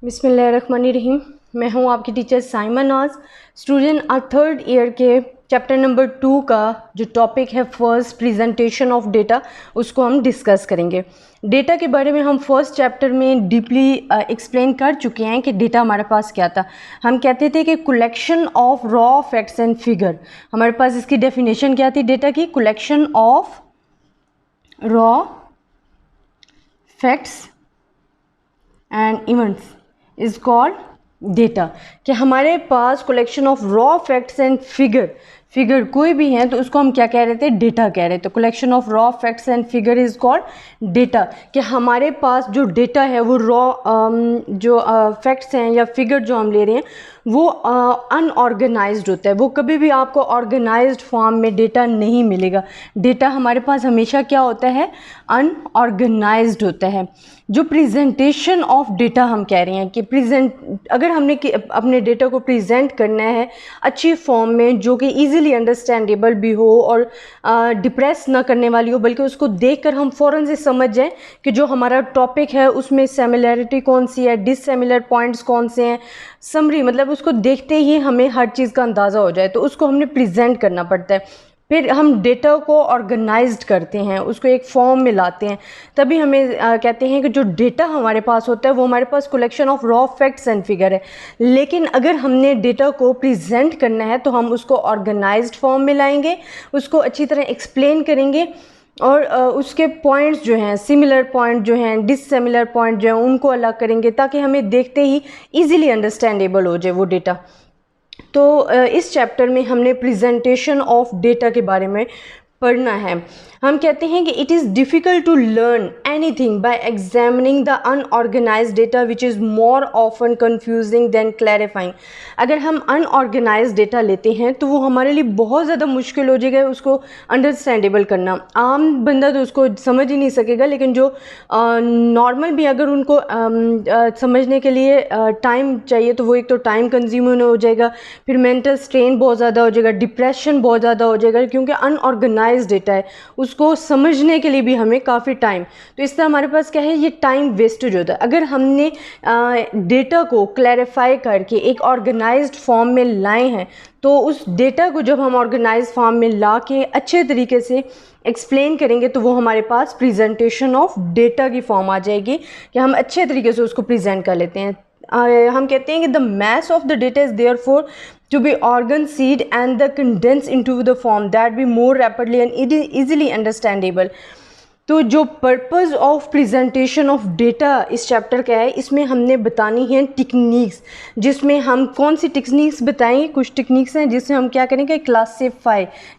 बिस्मिल्लाहिर्रहमानिर्रहीम। मैं हूं आपकी टीचर साइमा नाज। स्टूडेंट आज थर्ड ईयर के चैप्टर नंबर 2 का जो टॉपिक है फर्स्ट प्रेजेंटेशन ऑफ डेटा, उसको हम डिस्कस करेंगे। डेटा के बारे में हम फर्स्ट चैप्टर में डीपली एक्सप्लेन कर चुके हैं कि डेटा हमारे पास क्या था। हम कहते थे कि collection of raw facts and figure. हमारे पास इसकी डेफिनेशन क्या थी डेटा की? Collection of raw facts and events is called data. कि हमारे पास collection of raw facts and figure कोई भी है तो उसको हम क्या कह रहे थे? डेटा कह रहे थे। Collection of raw facts and figure is called data. कि हमारे पास जो डेटा है वो रॉ जो फैक्ट्स हैं या फिगर जो हम ले रहे हैं वो अनऑर्गेनाइज्ड होता है। वो कभी भी आपको ऑर्गेनाइज्ड फॉर्म में डेटा नहीं मिलेगा। डेटा हमारे पास हमेशा क्या होता है? अनऑर्गेनाइज्ड होता है। जो प्रेजेंटेशन ऑफ डेटा हम कह रहे हैं कि अगर हमने अपने डेटा को प्रेजेंट करना है अच्छी फॉर्म में जो कि इजीली अंडरस्टैंडेबल भी हो और डिप्रेस ना करने वाली हो, बल्कि उसको देखकर हम फ़ौरन से समझ जाएं कि जो हमारा टॉपिक है उसमें सिमिलैरिटी कौन सी है, डिससिमिलर पॉइंट्स कौन से हैं, समरी मतलब उसको देखते ही हमें हर चीज़ का अंदाज़ा हो जाए, तो उसको हमने प्रेजेंट करना पड़ता है। फिर हम डेटा को ऑर्गेनाइज्ड करते हैं, उसको एक फॉर्म में लाते हैं, तभी हमें कहते हैं कि जो डेटा हमारे पास होता है वो हमारे पास collection of raw facts and figure है। लेकिन अगर हमने डेटा को प्रेजेंट करना है तो हम उसको ऑर्गेनाइज्ड फॉर्म में लाएंगे, उसको अच्छी तरह एक्सप्लेन करेंगे और उसके पॉइंट्स जो हैं, सिमिलर पॉइंट जो हैं, डिससिमिलर पॉइंट जो हैं, उनको अलग करेंगे ताकि हमें देखते ही ईजिली अंडरस्टैंडेबल हो जाए वो डेटा। तो इस चैप्टर में हमने प्रेजेंटेशन ऑफ डेटा के बारे में पढ़ना है। हम कहते हैं कि it is difficult to learn anything by examining the unorganised data which is more often confusing than clarifying. अगर हम अनऑर्गेनाइज्ड डेटा लेते हैं तो वो हमारे लिए बहुत ज़्यादा मुश्किल हो जाएगा उसको अंडरस्टैंडेबल करना। आम बंदा तो उसको समझ ही नहीं सकेगा, लेकिन जो नॉर्मल भी अगर उनको समझने के लिए टाइम चाहिए तो वो एक तो टाइम कंज्यूमर हो जाएगा, फिर मेंटल स्ट्रेन बहुत ज़्यादा हो जाएगा, डिप्रेशन बहुत ज़्यादा हो जाएगा, क्योंकि अनऑर्गेनाइज्ड डेटा है, उसको समझने के लिए भी हमें काफ़ी टाइम, तो इससे हमारे पास क्या है? ये टाइम वेस्टेज होता है। अगर हमने डेटा को क्लैरिफाई करके एक ऑर्गेनाइज्ड फॉर्म में लाए हैं तो उस डेटा को जब हम ऑर्गेनाइज्ड फॉर्म में ला के अच्छे तरीके से एक्सप्लेन करेंगे तो वो हमारे पास प्रेजेंटेशन ऑफ डेटा की फॉर्म आ जाएगी कि हम अच्छे तरीके से उसको प्रेजेंट कर लेते हैं। हम कहते हैं कि the mass of the data is therefore to be organ-seed and the condensed into the form that be more rapidly and easily understandable। तो जो purpose of presentation of data इस चैप्टर का है, इसमें हमने बतानी है टेक्निक्स, जिसमें हम कौन सी टेक्निक्स बताएं? कुछ टेक्निक्स हैं जिससे हम क्या करेंगे?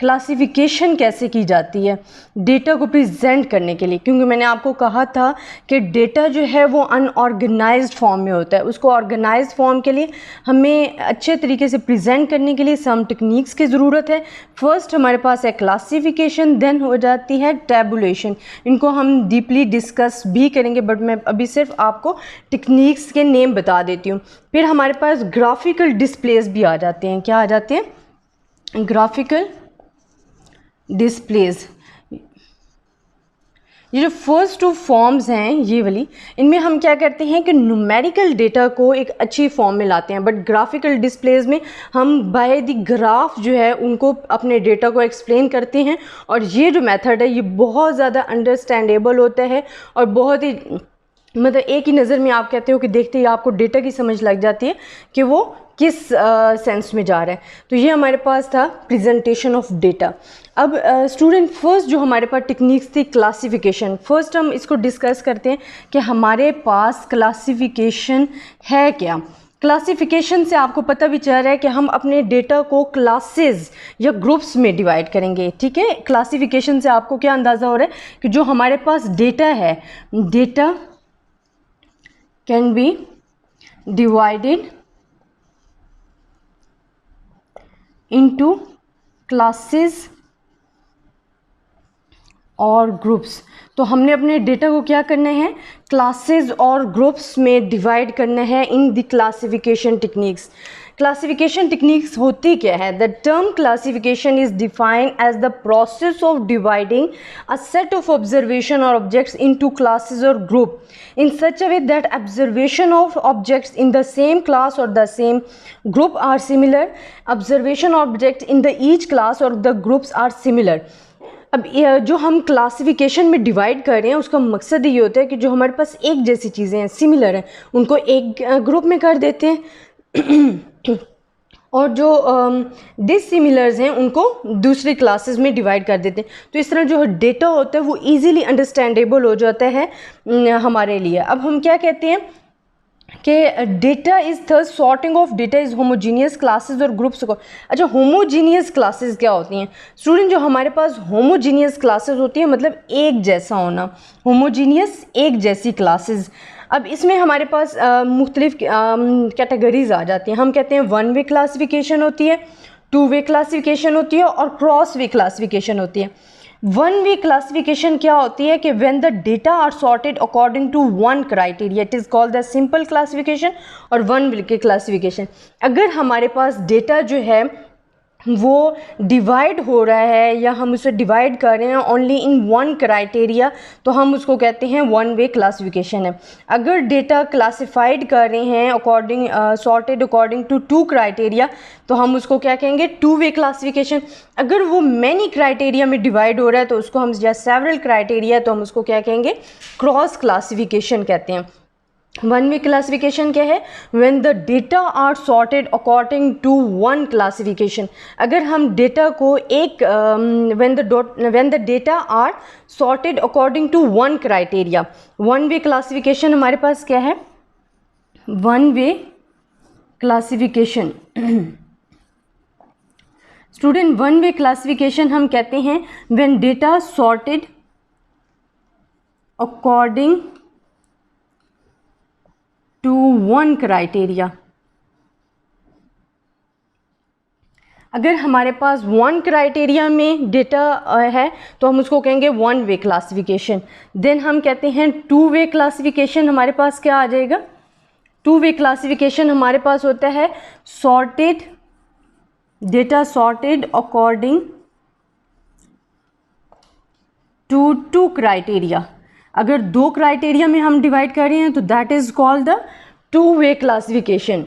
क्लासिफिकेशन कैसे की जाती है डेटा को प्रेजेंट करने के लिए। क्योंकि मैंने आपको कहा था कि डेटा जो है वो अनऑर्गेनाइज्ड फॉर्म में होता है, उसको ऑर्गेनाइज्ड फॉर्म के लिए हमें अच्छे तरीके से प्रेजेंट करने के लिए सम टेक्निक्स की ज़रूरत है। फर्स्ट हमारे पास है क्लासिफिकेशन, देन हो जाती है टैबुलेशन। इनको हम डीपली डिस्कस भी करेंगे, बट मैं अभी सिर्फ आपको टेक्निक्स के नेम बता देती हूँ। फिर हमारे पास ग्राफिकल डिस्प्लेस भी आ जाते हैं। क्या आ जाते हैं? Graphical displace. ये जो फर्स्ट टू फॉर्म्स हैं ये वाली, इनमें हम क्या करते हैं कि न्यूमेरिकल डेटा को एक अच्छी फॉर्म में लाते हैं, बट ग्राफिकल डिस्प्लेस में हम बाय द ग्राफ जो है उनको अपने डेटा को एक्सप्लेन करते हैं। और ये जो मेथड है ये बहुत ज़्यादा अंडरस्टैंडेबल होता है और बहुत ही मतलब एक ही नज़र में आप कहते हो कि देखते ही आपको डेटा की समझ लग जाती है कि वो किस सेंस में जा रहा है। तो ये हमारे पास था प्रेजेंटेशन ऑफ डेटा। अब स्टूडेंट फर्स्ट जो हमारे पास टेक्निक्स थी क्लासिफिकेशन। फर्स्ट हम इसको डिस्कस करते हैं कि हमारे पास क्लासिफिकेशन है क्या। क्लासिफिकेशन से आपको पता भी चल रहा है कि हम अपने डेटा को क्लासेस या ग्रुप्स में डिवाइड करेंगे। ठीक है, क्लासिफिकेशन से आपको क्या अंदाज़ा हो रहा है कि जो हमारे पास डेटा है, data can B divided into classes और ग्रुप्स। तो हमने अपने डेटा को क्या करना है? क्लासेस और ग्रुप्स में डिवाइड करना है in the classification techniques. Classification techniques होती क्या है? The term classification is defined as the process of dividing a set of observation और ऑब्जेक्ट्स इनटू क्लासेस और group in such a way that observation of objects in the same class or the same group are similar. Observation objects in the each class or the groups are similar. अब जो हम classification में divide कर रहे हैं उसका मकसद ये होता है कि जो हमारे पास एक जैसी चीज़ें हैं, सिमिलर हैं, उनको एक ग्रुप में कर देते हैं और जो डिसिमिलर्स हैं उनको दूसरी क्लासेस में डिवाइड कर देते हैं। तो इस तरह जो डेटा होता है वो इजीली अंडरस्टैंडेबल हो जाता है हमारे लिए। अब हम क्या कहते हैं कि data is third sorting of data is homogeneous classes और ग्रुप्स को। अच्छा, होमोजीनियस क्लासेस क्या होती हैं स्टूडेंट? जो हमारे पास होमोजीनियस क्लासेस होती हैं मतलब एक जैसा होना, होमोजीनियस एक जैसी क्लासेस। अब इसमें हमारे पास मुख्तलिफ कैटेगरीज आ जाती हैं। हम कहते हैं वन वे क्लासिफिकेशन होती है, टू वे क्लासिफिकेशन होती है और क्रॉस वे क्लासिफिकेशन होती है। वन वे क्लासिफिकेशन क्या होती है कि when the data are sorted according to one criteria it is called the simple classification और वन वे के क्लासिफिकेशन। अगर हमारे पास डेटा जो है वो डिवाइड हो रहा है या हम उसे डिवाइड कर रहे हैं ओनली इन वन क्राइटेरिया तो हम उसको कहते हैं वन वे क्लासिफिकेशन है। अगर डेटा क्लासिफाइड कर रहे हैं according sorted according to two criteria तो हम उसको क्या कहेंगे? Two way classification. अगर वो मैनी क्राइटेरिया में डिवाइड हो रहा है तो उसको हम, या सेवरल क्राइटेरिया, तो हम उसको क्या कहेंगे? क्रॉस क्लासिफिकेशन कहते हैं। वन वे क्लासिफिकेशन क्या है? When the data are sorted according to one classification. अगर हम डेटा को एक when the data are sorted according to one criteria. One way classification हमारे पास क्या है? One way classification student, one way classification हम कहते हैं when data sorted according to one criteria. अगर हमारे पास वन क्राइटेरिया में डेटा है तो हम उसको कहेंगे वन वे क्लासिफिकेशन। देन हम कहते हैं टू वे क्लासिफिकेशन हमारे पास क्या आ जाएगा? टू वे क्लासिफिकेशन हमारे पास होता है sorted data sorted according to two criteria. अगर दो क्राइटेरिया में हम डिवाइड कर रहे हैं तो that is called the two way classification.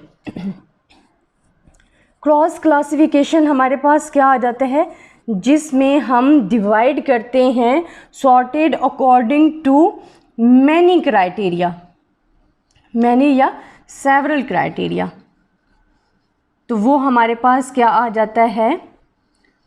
Cross classification हमारे पास क्या आ जाता है? जिसमें हम डिवाइड करते हैं sorted according to many criteria, many या सेवरल क्राइटेरिया, तो वो हमारे पास क्या आ जाता है?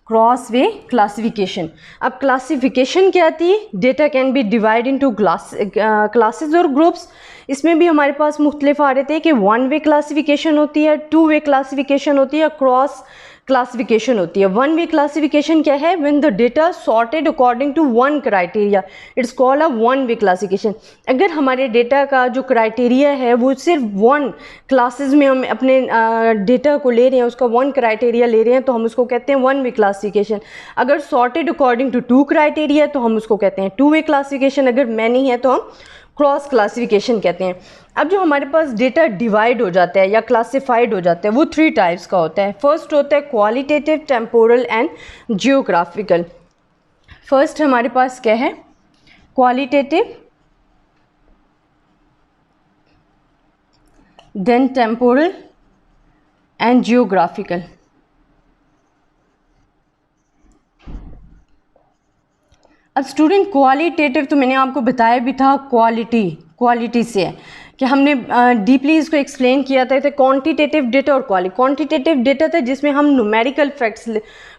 Cross way classification. अब क्लासिफिकेशन क्या आती है? Data can be divide into classes और ग्रुप्स। इसमें भी हमारे पास मुख्तलिफ आ रहे थे कि वन वे क्लासिफिकेशन होती है, टू वे क्लासिफिकेशन होती है, क्रॉस क्लासिफिकेशन होती है। वन वे क्लासिफिकेशन क्या है? When the data sorted according to one criteria it's called a one way classification. अगर हमारे डेटा का जो क्राइटेरिया है वो सिर्फ वन क्लासेस में हम अपने डेटा को ले रहे हैं, उसका वन क्राइटेरिया ले रहे हैं तो हम उसको कहते हैं वन वे क्लासिफिकेशन। अगर sorted according to two criteria तो हम उसको कहते हैं टू वे क्लासिफिकेशन। अगर मैनी है तो हम क्रॉस क्लासिफिकेशन कहते हैं। अब जो हमारे पास डेटा डिवाइड हो जाता है या क्लासिफाइड हो जाता है वो थ्री टाइप्स का होता है। फर्स्ट होता है qualitative, temporal and geographical. First हमारे पास क्या है? Qualitative, then temporal and geographical. अब स्टूडेंट क्वालिटेटिव तो मैंने आपको बताया भी था, क्वालिटी से है कि हमने डीपली इसको एक्सप्लेन किया था। क्वांटिटेटिव डेटा और क्वांटिटेटिव डेटा था जिसमें हम न्यूमेरिकल फैक्ट्स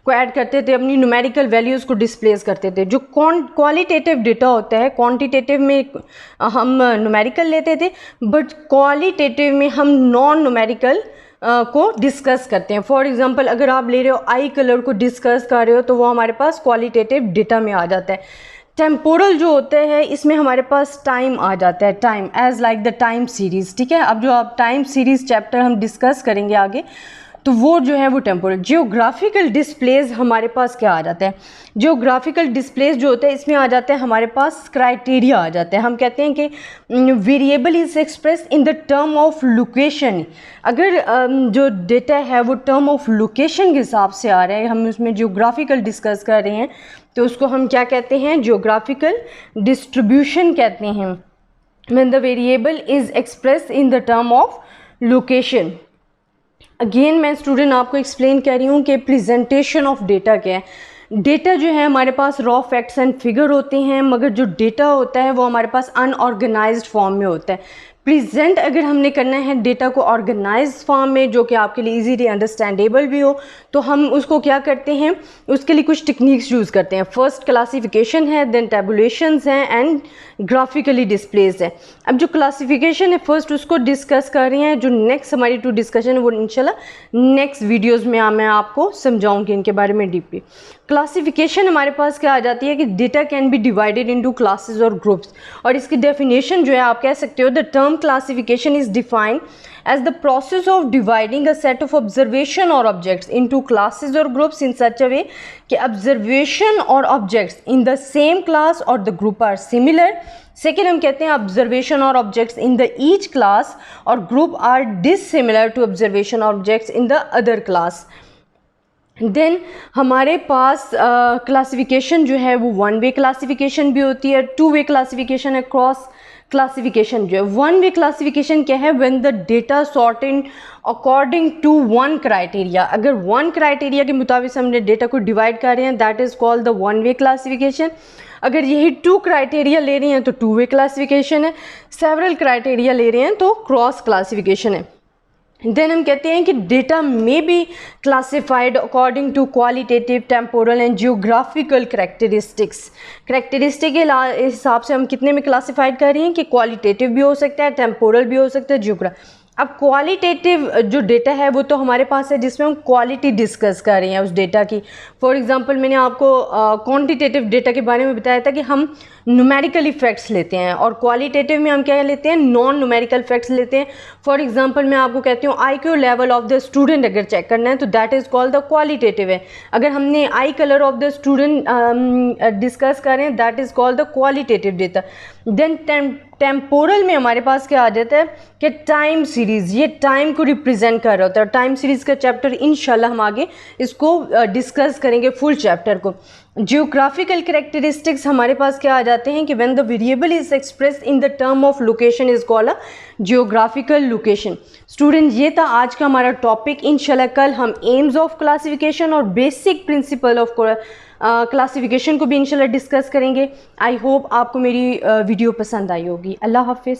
को ऐड करते थे, अपनी न्यूमेरिकल वैल्यूज़ को डिस्प्लेस करते थे। जो क्वालिटेटिव डेटा होता है, क्वांटिटेटिव में हम न्यूमेरिकल लेते थे बट क्वालिटेटिव में हम नॉन न्यूमेरिकल को डिस्कस करते हैं। फॉर एग्जांपल अगर आप ले रहे हो आई कलर को डिस्कस कर रहे हो तो वो हमारे पास क्वालिटेटिव डेटा में आ जाता है। टेम्पोरल जो होता है इसमें हमारे पास टाइम आ जाता है, time as like the time series. ठीक है, अब जो आप टाइम सीरीज़ चैप्टर हम डिस्कस करेंगे आगे तो वो जो है वो टेम्पोरल। जियोग्राफिकल डिस्प्लेस हमारे पास क्या आ जाता है, जियोग्राफिकल डिस्प्लेस जो होता है इसमें आ जाता है हमारे पास क्राइटेरिया आ जाता है। हम कहते हैं कि variable is express in the term of location. अगर जो डेटा है वो टर्म ऑफ लोकेशन के हिसाब से आ रहा है, हम उसमें जियोग्राफिकल डिस्कस कर रहे हैं, तो उसको हम क्या कहते हैं, जियोग्राफिकल डिस्ट्रीब्यूशन कहते हैं। when the variable is expressed in the term of location। Again मैं स्टूडेंट आपको एक्सप्लेन कर रही हूँ कि प्रेजेंटेशन ऑफ डेटा क्या है। डेटा जो है हमारे पास रॉ फैक्ट्स एंड फिगर होते हैं, मगर जो डेटा होता है वो हमारे पास अनऑर्गेनाइज्ड फॉर्म में होता है। प्रेजेंट अगर हमने करना है डेटा को ऑर्गेनाइज फॉर्म में, जो कि आपके लिए इजीली अंडरस्टैंडेबल भी हो, तो हम उसको क्या करते हैं, उसके लिए कुछ टेक्निक्स यूज़ करते हैं। फर्स्ट क्लासिफिकेशन है, देन टेबुलेशंस हैं एंड ग्राफिकली डिस्प्लेस है। अब जो क्लासिफिकेशन है फर्स्ट उसको डिस्कस कर रहे हैं, जो नेक्स्ट हमारी टू डिस्कशन है वो इंशाल्लाह नेक्स्ट वीडियोज़ में मैं आपको समझाऊंगी इनके बारे में डीपली। क्लासिफिकेशन हमारे पास क्या आ जाती है कि data can B divided into classes और ग्रुप्स, और इसकी डेफिनेशन जो है आप कह सकते हो, the term classification is defined as the process of dividing a set of observation or objects into classes or groups in such a way कि observation or objects in the same class or the group are similar। Second हम कहते हैं observation or objects in the each class or group are dissimilar to observation or objects in the other class। Then हमारे पास classification जो है वो one way classification भी होती है, टू वे क्लासिफिकेशन है, क्रॉस क्लासिफिकेशन जो है। वन वे क्लासिफिकेशन क्या है, when the data sorted according to one criteria. अगर वन क्राइटेरिया के मुताबिक हमने डेटा को डिवाइड कर रहे हैं, that is called the one way classification. अगर यही टू क्राइटेरिया ले रहे हैं तो टू वे क्लासिफिकेशन है, सेवरल क्राइटेरिया ले रहे हैं तो क्रॉस क्लासिफिकेशन है। देन हम कहते हैं कि डेटा में be classified according to qualitative, temporal and geographical characteristics. Characteristic के हिसाब से हम कितने में क्लासिफाइड कर रहे हैं कि क्वालिटेटिव भी हो सकता है, टेम्पोरल भी हो सकता है, जियोग्राफिक। अब क्वालिटेटिव जो डेटा है वो तो हमारे पास है जिसमें हम क्वालिटी डिस्कस कर रहे हैं उस डेटा की। फॉर एग्जांपल मैंने आपको क्वांटिटेटिव डेटा के बारे में बताया था कि हम न्यूमेरिकल इफेक्ट्स लेते हैं, और क्वालिटेटिव में हम क्या लेते हैं, नॉन न्यूमेरिकल फैक्ट्स लेते हैं। फॉर एग्जांपल मैं आपको कहती हूँ IQ level of the student अगर चेक करना है तो that is called the qualitative है। अगर हमने eye colour of the student discuss कर रहे हैं, that is called the qualitative data. Then temporal में हमारे पास क्या आ जाता है कि टाइम सीरीज़, ये टाइम को रिप्रेजेंट कर रहा होता है। टाइम सीरीज़ का चैप्टर इंशाल्लाह हम आगे इसको डिस्कस करेंगे फुल चैप्टर को। जियोग्राफिकल करेक्टरिस्टिक्स हमारे पास क्या आ जाते हैं कि when the variable is expressed in the term of location is called a geographical location. Student ये था आज का हमारा टॉपिक। इंशाल्लाह कल हम एम्स ऑफ क्लासिफिकेशन और बेसिक प्रिंसिपल ऑफ क्लासिफिकेशन को भी इंशाल्लाह डिस्कस करेंगे। आई होप आपको मेरी वीडियो पसंद आई होगी। अल्लाह हाफिज़।